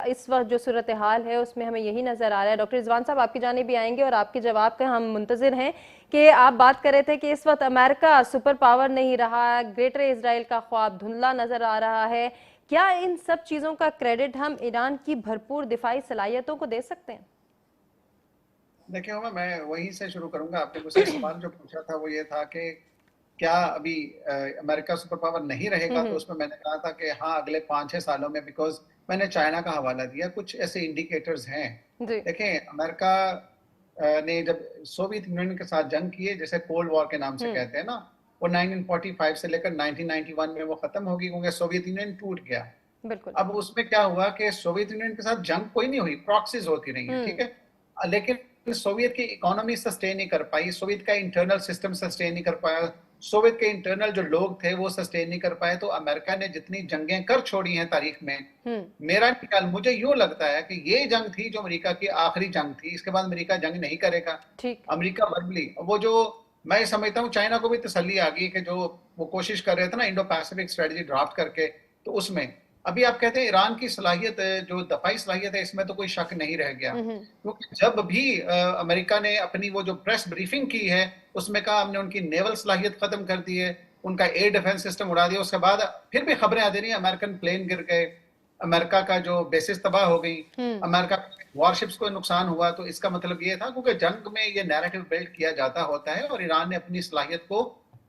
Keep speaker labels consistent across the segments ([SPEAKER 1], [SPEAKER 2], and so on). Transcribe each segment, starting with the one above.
[SPEAKER 1] इस वक्त जो सूरत हाल है उसमें हमें यही नज़र आ रहा है। डॉक्टर रिजवान साहब आपकी जानिब भी आएंगे और आपके जवाब का हम मुंतज़िर हैं कि आप बात कर रहे थे कि इस वक्त अमेरिका सुपर पावर नहीं रहा, ग्रेटर इसराइल का ख्वाब धुंधला नज़र आ रहा है। क्या इन सब चीज़ों का क्रेडिट हम ईरान की भरपूर दिफाई सलाहियतों को दे सकते हैं?
[SPEAKER 2] देखिए हुमा, मैं वहीं से शुरू करूंगा। आपने मुझसे सवाल जो पूछा था वो ये था कि क्या अभी अमेरिका सुपर पावर नहीं रहेगा, तो उसमें मैंने कहा था कि हाँ, अगले 5-6 सालों में, बिकॉज मैंने चाइना का हवाला दिया, कुछ ऐसे इंडिकेटर्स हैं।
[SPEAKER 1] जी।
[SPEAKER 2] देखें, अमेरिका ने जब सोवियत यूनियन के साथ जंग किए, जैसे कोल्ड वॉर के नाम से कहते हैं ना, वो 1945 से लेकर 1991 में वो खत्म होगी, क्योंकि सोवियत यूनियन टूट गया।
[SPEAKER 1] बिल्कुल।
[SPEAKER 2] अब उसमें क्या हुआ कि सोवियत यूनियन के साथ जंग कोई नहीं हुई, प्रॉक्सीज होती रही है, ठीक है, लेकिन सोवियत की इकोनॉमी सस्टेन नहीं कर पाई, सोवियत का इंटरनल सिस्टम सस्टेन नहीं कर पाया, सोवियत के इंटरनल जो लोग थे वो सस्टेन नहीं कर पाए। तो अमेरिका ने जितनी जंगें कर छोड़ी हैं तारीख में, मेरा ख्याल, मुझे यूं लगता है कि ये जंग थी जो अमेरिका की आखिरी जंग थी। इसके बाद अमेरिका जंग नहीं करेगा।
[SPEAKER 1] ठीक।
[SPEAKER 2] अमेरिका वर्बली, वो जो मैं समझता हूँ चाइना को भी तसल्ली आ गई कि जो वो कोशिश कर रहे थे ना इंडो पैसिफिक स्ट्रेटजी ड्राफ्ट करके, तो उसमें अभी आप कहते हैं ईरान की सलाहियत, जो दफाई सलाहियत है, इसमें तो कोई शक नहीं रह गया। क्योंकि जब भी अमेरिका ने अपनी वो जो प्रेस ब्रीफिंग की है, उसमें कहा हमने उनकी नेवल सलाहियत खत्म कर दी है, उनका एयर डिफेंस सिस्टम उड़ा दिया। उसके बाद फिर भी खबरें आती रही, अमेरिकन प्लेन गिर गए, अमेरिका का जो बेसिस तबाह हो गई, अमेरिका वॉरशिप्स को नुकसान हुआ। तो इसका मतलब ये था, क्योंकि जंग में ये नैरेटिव बिल्ड किया जाता होता है और ईरान ने अपनी सलाहियत को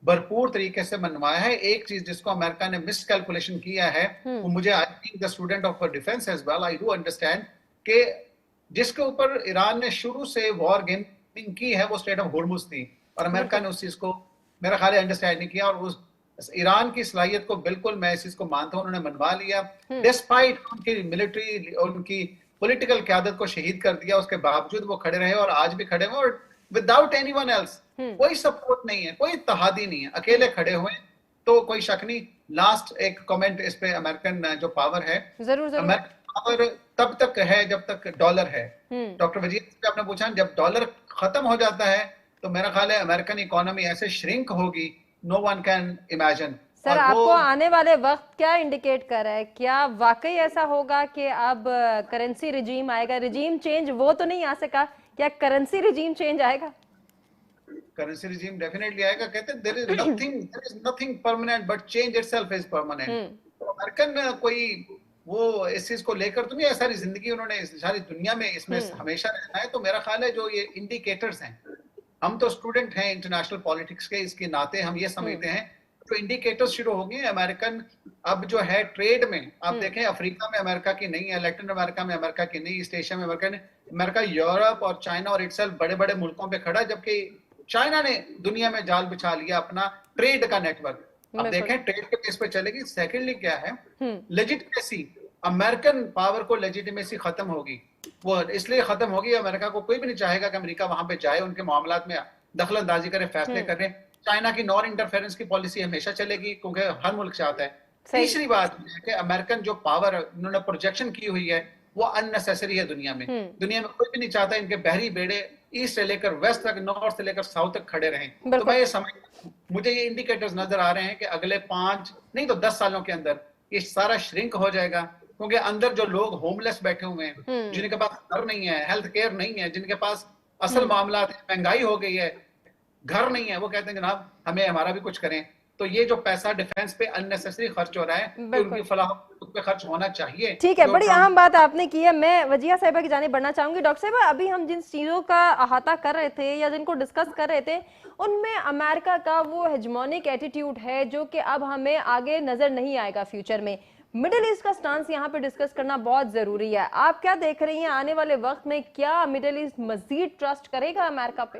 [SPEAKER 2] भरपूर तरीके से मनवाया है। एक चीज जिसको अमेरिका ने मिस कैलकुलेशन किया है, वो मुझे, I think the student of defence as well, I do understand कि जिसके ऊपर ईरान ने शुरू से वॉर गेमिंग की है वो स्ट्रेट ऑफ होर्मुज थी, और अमेरिका ने उस चीज को मेरा ख्याल अंडरस्टैंड नहीं किया। और उस ईरान की सलाहियत को बिल्कुल मैं इस चीज को मानता हूं, उन्होंने मनवा लिया, डिस्पाइट उनकी मिलिट्री और उनकी पॉलिटिकल क्यादत को शहीद कर दिया। उसके बावजूद वो खड़े रहे और आज भी खड़े हुए, और विदाउट एनीवन एल्स, कोई सपोर्ट नहीं है, कोई इत्तेहादी नहीं है, अकेले खड़े हुए। तो कोई शक नहीं। लास्ट एक कमेंट इस पे, अमेरिकन जो पावर है,
[SPEAKER 1] जरूर जरूर।
[SPEAKER 2] अमेरिकन पावर तब तक है जब तक डॉलर है। डॉक्टर वजीर से आपने पूछा, जब डॉलर खत्म हो जाता है तो मेरा ख्याल है अमेरिकन इकोनॉमी ऐसे श्रिंक होगी, no one can imagine.
[SPEAKER 1] Sir,
[SPEAKER 2] और वो
[SPEAKER 1] आपको आने वाले वक्त क्या इंडिकेट कर रहा है? क्या वाकई ऐसा होगा कि अब करेंसी रिजीम आएगा? रिजीम चेंज वो तो नहीं आ सका, क्या करेंसी रिजीम चेंज आएगा?
[SPEAKER 2] करेंसी रिजीम डेफिनेटली आएगा। कहते हैं there is nothing permanent but change itself is permanent. तो अमेरिकन कोई वो इस चीज को लेकर तो नहीं है, सारी जिंदगी उन्होंने सारी दुनिया में इसमें हमेशा रहना है। तो मेरा ख्याल है जो ये इंडिकेटर्स हैं, हम तो स्टूडेंट हैं इंटरनेशनल पॉलिटिक्स के, इसके नाते हम ये समझते हैं जो इंडिकेटर्स शुरू हो गए अमेरिकन। अब जो है ट्रेड में आप देखें, अफ्रीका में अमेरिका की नहीं है, लैटिन अमेरिका में अमेरिका की नहीं, ईस्ट एशिया में अमेरिका यूरोप और चाइना और इटसेल्फ बड़े बड़े मुल्कों पे खड़ा, जबकि चाइना ने दुनिया में जाल बिछा लिया अपना ट्रेड का नेटवर्क। अब देखें ट्रेड के बेस पे चलेगी। सेकेंडली क्या है, लेजिटिमेसी, अमेरिकन पावर को लेजिटिमेसी खत्म होगी। वो इसलिए खत्म होगी, अमेरिका को कोई भी नहीं चाहेगा कि अमेरिका वहां पे जाए, उनके मामलात में दखल अंदाजी करे, फैसले करे। चाइना की नॉन इंटरफेरेंस की पॉलिसी हमेशा चलेगी, क्योंकि हर मुल्क चाहता है। तीसरी बात है कि अमेरिकन जो पावर उन्होंने प्रोजेक्शन की हुई है वो अननेसेसरी है दुनिया में। दुनिया में कोई भी नहीं चाहता इनके बहरी बेड़े ईस्ट से लेकर वेस्ट तक, नॉर्थ से लेकर साउथ तक खड़े रहें। तो मैं ये समझ, मुझे ये इंडिकेटर्स नजर आ रहे हैं कि अगले 5 नहीं तो 10 सालों के अंदर ये सारा श्रिंक हो जाएगा। क्योंकि अंदर जो लोग होमलेस बैठे हुए हैं, जिनके पास घर नहीं है, हेल्थ केयर नहीं है, जिनके पास असल मामला, महंगाई हो गई है, घर नहीं है, वो कहते हैं जनाब हमें हमारा भी कुछ करें। तो ये जो पैसा डिफेंस पे अननेसेसरी खर्च हो रहा है, तो उनकी फलाह पे खर्च होना चाहिए।
[SPEAKER 1] ठीक है, बड़ी अहम बात आपने की है। मैं वजिया साहिबा की जानिब बढ़ना चाहूंगी। डॉक्टर साहिबा, अभी हम जिन चीजों का अहाता कर रहे थे या जिनको डिस्कस कर रहे थे, उनमें अमेरिका का वो हेजमोनिक एटीट्यूड है जो कि अब हमें आगे नजर नहीं आएगा फ्यूचर में। मिडिल ईस्ट का स्टांस यहाँ पे डिस्कस करना बहुत जरूरी है। आप क्या देख रही हैं आने वाले वक्त में, क्या मिडिल ईस्ट मजीद ट्रस्ट करेगा अमेरिका पे?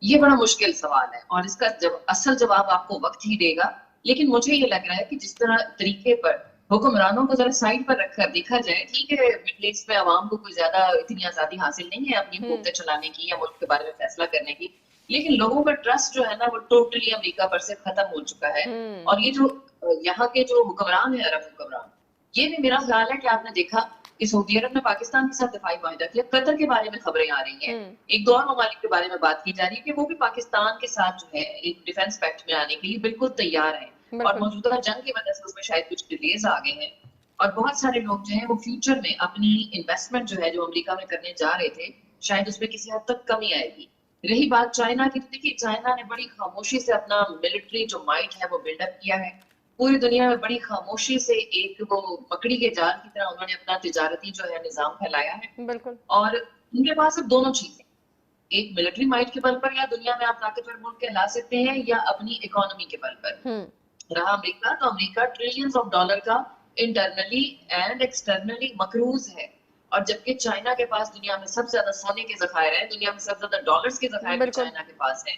[SPEAKER 3] ये बड़ा मुश्किल सवाल है और इसका असल जवाब आपको वक्त ही देगा। लेकिन मुझे ये लग रहा है कि जिस तरह तरीके पर हुक्मरानों को जरा साइड पर रखकर देखा जाए, ठीक है, मिडिल ईस्ट में आवाम को कोई ज्यादा इतनी आजादी हासिल नहीं है अपनी हुकूमतें चलाने की या मुल्क के बारे में फैसला करने की, लेकिन लोगों का ट्रस्ट जो है ना वो टोटली अमेरिका पर से खत्म हो चुका है। और ये जो यहाँ के जो हुक्मरान है, अरब हुक्मरान, ये भी मेरा ख्याल है कि आपने देखा कि सऊदी अरब ने पाकिस्तान के साथ दफाई मुआहदा किया, कतर के बारे में खबरें आ रही हैं, एक दो और ममालिक के बारे में बात की जा रही है कि वो भी पाकिस्तान के साथ जो है एक डिफेंस पैक्ट में आने के लिए बिल्कुल तैयार है। और मौजूदा जंग की वजह से उसमें शायद कुछ डिलेज आ गए हैं। और बहुत सारे लोग जो है वो फ्यूचर में अपनी इन्वेस्टमेंट जो है जो अमेरिका में करने जा रहे थे, शायद उसमें किसी हद तक कमी आएगी। रही बात चाइना की, तो देखिए चाइना ने बड़ी खामोशी से अपना मिलिट्री जो माइट है वो बिल्डअप किया है। पूरी दुनिया में बड़ी खामोशी से एक वो मकड़ी के जाल की तरह उन्होंने अपना तिजारती जो है निजाम फैलाया है।
[SPEAKER 1] बिल्कुल।
[SPEAKER 3] और उनके पास अब दोनों चीजें, एक मिलिट्री माइट के बल पर या दुनिया में आप ताकतवर मुल्क कहला सकते हैं, या अपनी इकोनॉमी के बल पर। रहा अमेरिका, तो अमेरिका ट्रिलियंस ऑफ डॉलर का इंटरनली एंड एक्सटर्नली मकरूज है, और जबकि चाइना के पास दुनिया में सबसे ज्यादा सोने के जखायर है, दुनिया में सबसे ज्यादा डॉलर्स के जखायर चाइना के पास है।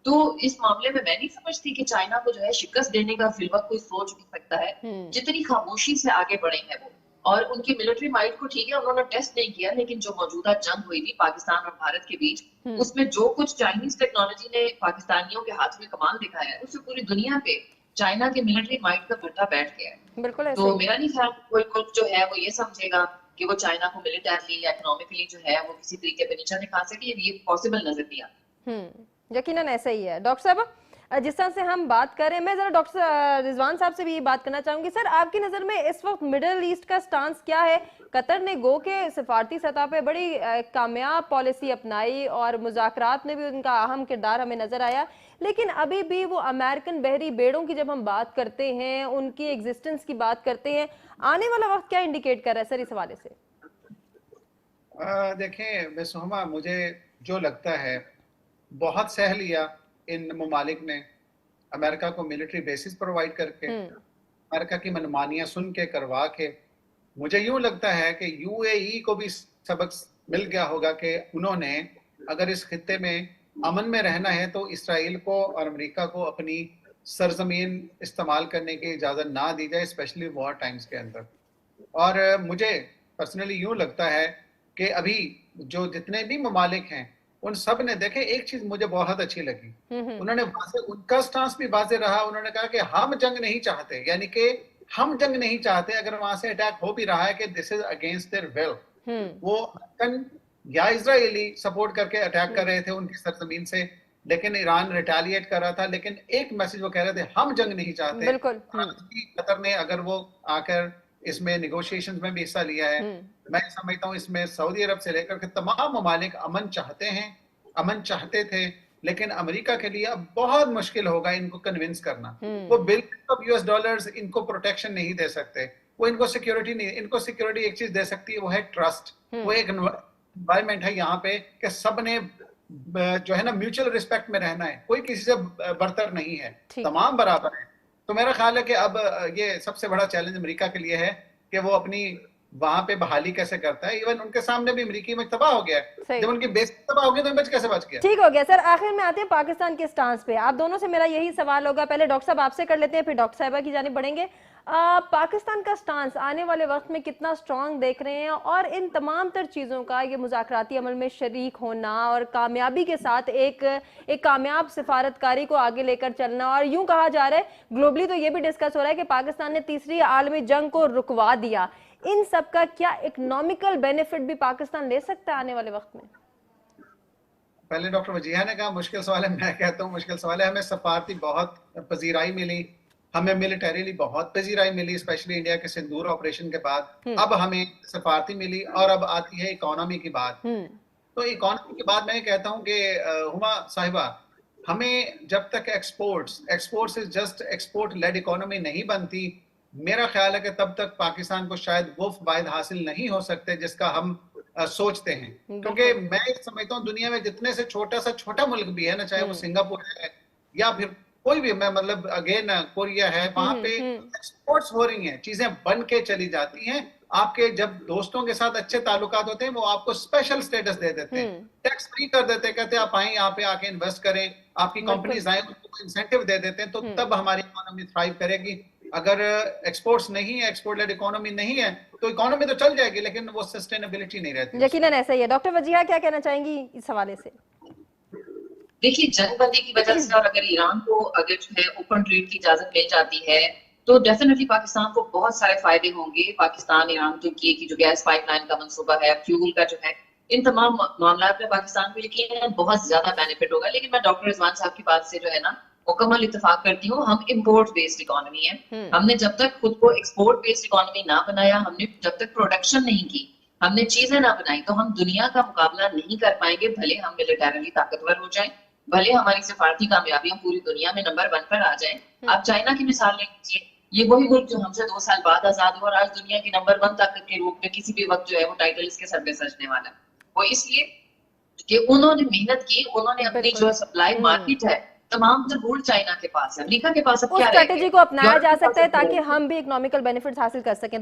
[SPEAKER 3] तो इस मामले में मैं नहीं समझती कि चाइना को जो है शिकस्त देने का फिलवक्त कोई सोच भी सकता है, जितनी खामोशी से आगे बढ़े हैं वो। और उनकी मिलिट्री माइट को ठीक है उन्होंने टेस्ट नहीं किया, लेकिन जो मौजूदा जंग हुई थी पाकिस्तान और भारत के बीच, उसमें जो कुछ चाइनीज टेक्नोलॉजी ने पाकिस्तानियों के हाथ में कमाल दिखाया है, उससे पूरी दुनिया पे चाइना की मिलिट्री माइट का भट्टा बैठ गया है।
[SPEAKER 1] बिल्कुल।
[SPEAKER 3] तो मेरा नहीं ख्याल कोई मुल्क जो है वो ये समझेगा कि वो चाइना को मिलिटरली या इकोनॉमिकली जो है वो किसी तरीके पे नीचा दिखा सके, ये पॉसिबल नजर नहीं आता।
[SPEAKER 1] यकीनन ऐसा ही है। डॉक्टर साहब, जिस तरह से हम बात कर रहे हैं, मैं जरा डॉक्टर रिजवान साहब से भी ये बात करना चाहूंगी। सर, आपकी नजर में इस वक्त मिडिल ईस्ट का स्टांस क्या है? कतर ने गो के सिफारती सतह पे बड़ी कामयाब पॉलिसी अपनाई और मुज़ाकरात में भी उनका अहम किरदार हमें नजर आया, लेकिन अभी भी वो अमेरिकन बहरी बेड़ों की जब हम बात करते हैं, उनकी एग्जिस्टेंस की बात करते हैं, आने वाला वक्त क्या इंडिकेट कर रहा है सर इस हवाले से?
[SPEAKER 2] देखें बेसुमा, मुझे जो लगता है बहुत सह लिया इन ममालिक ने अमेरिका को मिलिट्री बेसिस प्रोवाइड करके, अमेरिका की मनमानियां सुन के करवा के। मुझे यूं लगता है कि यूएई को भी सबक मिल गया होगा कि उन्होंने अगर इस खित्ते में अमन में रहना है तो इसराइल को और अमेरिका को अपनी सरजमीन इस्तेमाल करने की इजाज़त ना दी जाए, स्पेशली वॉर टाइम्स के अंदर। और मुझे पर्सनली यूं लगता है कि अभी जो जितने भी ममालिक हैं उन सब ने, देखे एक चीज मुझे बहुत अच्छी लगी, उन्होंने उनका स्टांस भी वाज़े रहा। उन्होंने कहा कि हम जंग नहीं चाहते, यानी कि हम जंग नहीं चाहते अगर वहां से अटैक हो भी रहा है कि this is against their will. वो अमेरिकन या इजरायली सपोर्ट करके अटैक कर रहे थे उनकी सरजमीन से, लेकिन ईरान रिटेलिएट कर रहा था। लेकिन एक मैसेज वो कह रहे थे, हम जंग नहीं चाहते।
[SPEAKER 1] बिल्कुल।
[SPEAKER 2] कतर ने अगर वो आकर इसमें निगोशिएशंस में भी हिस्सा लिया है, मैं समझता हूँ इसमें सऊदी अरब से लेकर के तमाम ममालिक अमन चाहते हैं, अमन चाहते थे। लेकिन अमेरिका के लिए अब बहुत मुश्किल होगा इनको कन्विंस करना। वो बिलियंस ऑफ यूएस डॉलर्स इनको प्रोटेक्शन नहीं दे सकते, वो इनको सिक्योरिटी नहीं, इनको सिक्योरिटी एक चीज दे सकती है, वो है ट्रस्ट। वो एक एनवायरमेंट है यहाँ पे कि सब ने जो है ना म्यूचुअल रिस्पेक्ट में रहना है, कोई किसी से बरतर नहीं है, तमाम बराबर है। तो मेरा ख्याल है कि अब ये सबसे बड़ा चैलेंज अमेरिका के लिए है कि वो अपनी वहां पे बहाली कैसे करता है। इवन उनके सामने भी अमेरिकी में तबाह हो गया है, जब उनकी बेस तबाह हो गई तो इमेज कैसे बच गया।
[SPEAKER 1] ठीक हो गया सर। आखिर में आते हैं पाकिस्तान के स्टांस पे। आप दोनों से मेरा यही सवाल होगा, पहले डॉक्टर साहब आपसे कर लेते हैं, फिर डॉक्टर साहिबा की जानिब बढ़ेंगे। पाकिस्तान का स्टांस आने वाले वक्त में कितना स्ट्रांग देख रहे हैं, और इन तमाम तर चीज़ों का ये मुज़ाकराती अमल में शरीक होना और कामयाबी के साथ एक कामयाब सिफारतकारी को आगे लेकर चलना, और यूं कहा जा रहा है ग्लोबली तो ये भी डिस्कस हो रहा है कि पाकिस्तान ने तीसरी आलमी जंग को रुकवा दिया, इन सब का क्या इकोनॉमिकल बेनिफिट भी पाकिस्तान ले सकता है आने वाले वक्त में?
[SPEAKER 2] पहले डॉक्टर वजीहा ने कहा मुश्किल सवाल है, मैं कहता हूँ मुश्किल सवाल है। हमें सफारती बहुत पजीराई मिली, हमें मिलिटरीली बहुत पजीराई मिली, स्पेशली इंडिया के सिंदूर ऑपरेशन के बाद। अब हमें सफारती मिली, और अब आती है इकोनॉमी की बात। तो इकोनॉमी की बात मैं कहता हूँ कि हुमा साहिबा, हमें जब तक exports is just export led economy नहीं बनती, मेरा ख्याल है कि तब तक पाकिस्तान को शायद वो फायदे हासिल नहीं हो सकते जिसका हम सोचते हैं। क्योंकि मैं समझता हूँ दुनिया में जितने से छोटा मुल्क भी है ना, चाहे वो सिंगापुर है या फिर कोई भी, मैं मतलब अगेन कोरिया है, वहां पे एक्सपोर्ट्स हो रही हैं, चीजें बन के चली जाती हैं। आपके जब दोस्तों के साथ अच्छे ताल्लुकात होते हैं, वो आपको स्पेशल स्टेटस दे देते हैं, टैक्स फ्री कर देते हैं, कहते हैं आप आए यहाँ पे आके इन्वेस्ट करें, आपकी कंपनीज आए, उनको इंसेंटिव दे देते हैं। तो तब हमारी इकोनॉमी थ्राइव करेगी। अगर एक्सपोर्ट्स नहीं है, एक्सपोर्ट लेड इकोनॉमी नहीं है, तो इकोनॉमी तो चल जाएगी लेकिन वो सस्टेनेबिलिटी नहीं रहती।
[SPEAKER 1] यकीनन ऐसा ही है। डॉक्टर वजीहा क्या कहना चाहेंगी इस हवाले से?
[SPEAKER 3] देखिए, जंगबंदी की वजह से और अगर ईरान को अगर जो है ओपन ट्रेड की इजाजत मिल जाती है तो डेफिनेटली पाकिस्तान को बहुत सारे फायदे होंगे। पाकिस्तान, ईरान, तुर्की की जो गैस पाइपलाइन का मंसूबा है, फ्यूल का जो है, इन तमाम मामला में पाकिस्तान को यकीनन बहुत ज्यादा बेनिफिट होगा। लेकिन मैं डॉक्टर रिजवान साहब की बात से जो है ना मुकम्मल इत्तेफाक करती हूँ, हम इम्पोर्ट बेस्ड इकोनॉमी है।
[SPEAKER 1] हम्म।
[SPEAKER 3] हमने जब तक खुद को एक्सपोर्ट बेस्ड इकोनॉमी ना बनाया, हमने जब तक प्रोडक्शन नहीं की, हमने चीजें ना बनाई, तो हम दुनिया का मुकाबला नहीं कर पाएंगे। भले हम मिलिटरली ताकतवर हो जाएं, भले हमारी सिफारती कामयाबियां पूरी दुनिया में नंबर 1 पर आ जाएं। आप चाइना की मिसाल ले लीजिए, ये वही मुल्क जो हमसे 2 साल बाद आजाद हुआ और आज दुनिया की नंबर 1 ताकत के रूप में किसी भी वक्त जो है वो टाइटल इसके सर पे सजने वाला है। वो इसलिए कि उन्होंने मेहनत की, उन्होंने अपनी
[SPEAKER 1] बिल्कुल।
[SPEAKER 3] जो सप्लाई मार्केट है तमाम जरूर चाइना के पास है, अमेरिका के पास अब
[SPEAKER 1] उस
[SPEAKER 3] क्या रह
[SPEAKER 1] स्ट्रेटेजी
[SPEAKER 3] गया?
[SPEAKER 1] को अपनाया
[SPEAKER 3] यूरोप
[SPEAKER 1] जा
[SPEAKER 3] के पास
[SPEAKER 1] सकता है
[SPEAKER 3] अब क्या
[SPEAKER 1] ताकि
[SPEAKER 3] रह गया?
[SPEAKER 1] हम भी इकोनॉमिकल बेनिफिट्स हासिल कर सकें।